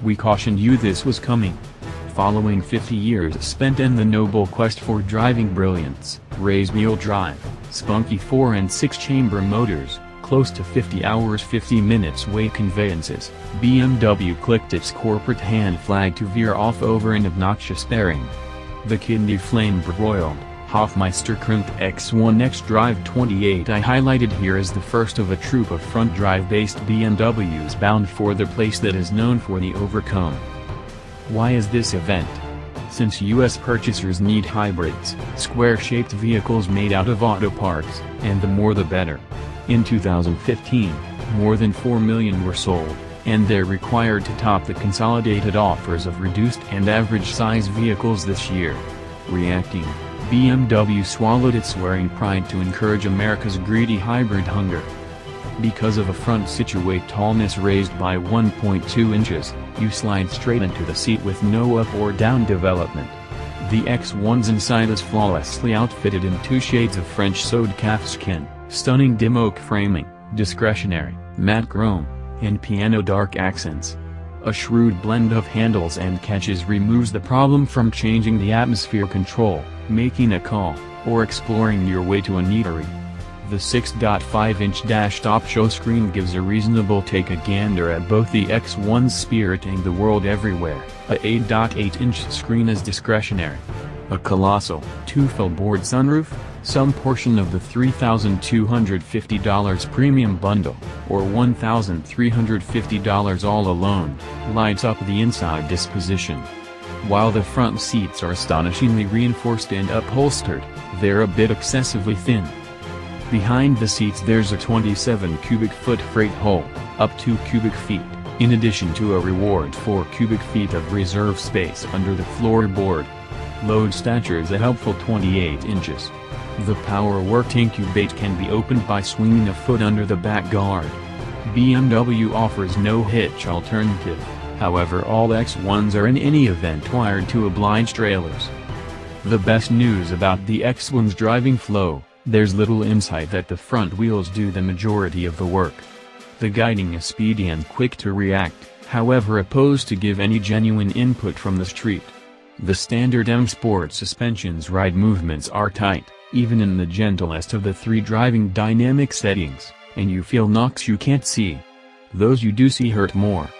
We cautioned you this was coming. Following 50 years spent in the noble quest for driving brilliance, raised wheel drive, spunky 4 and 6 chamber motors, close to 50 hours 50 minutes weight conveyances, BMW clicked its corporate hand flag to veer off over an obnoxious bearing. The kidney flame broiled, Hofmeister-kinked X1 X-Drive 28i highlighted here as the first of a troupe of front-drive-based BMWs bound for the place that is known for the overcome. Why is this event? Since U.S. purchasers need hybrids, square-shaped vehicles made out of auto parts, and the more the better. In 2015, more than 4 million were sold, and they're required to top the consolidated offers of reduced and average-size vehicles this year. Reacting, BMW swallowed its swearing pride to encourage America's greedy hybrid hunger. Because of a front situate tallness raised by 1.2 inches, you slide straight into the seat with no up or down development. The X1's inside is flawlessly outfitted in 2 shades of French-sewed calfskin, stunning dim oak framing, discretionary, matte chrome, and piano dark accents. A shrewd blend of handles and catches removes the problem from changing the atmosphere control, making a call, or exploring your way to an eatery. The 6.5-inch dash-top show screen gives a reasonable take a gander at both the X1's spirit and the world everywhere. A 8.8-inch screen is discretionary. A colossal, 2-full-board sunroof, some portion of the $3,250 premium bundle, or $1,350 all alone, lights up the inside disposition. While the front seats are astonishingly reinforced and upholstered, they're a bit excessively thin. Behind the seats there's a 27 cubic foot freight hull, up 2 cubic feet, in addition to a reward 4 cubic feet of reserve space under the floorboard. Load stature is a helpful 28 inches. The power-worked incubate can be opened by swinging a foot under the back guard. BMW offers no hitch alternative, however all X1s are in any event wired to oblige trailers. The best news about the X1's driving flow: there's little insight that the front wheels do the majority of the work. The guiding is speedy and quick to react, however opposed to give any genuine input from the street. The standard M Sport suspension's ride movements are tight, even in the gentlest of the 3 driving dynamic settings, and you feel knocks you can't see. Those you do see hurt more.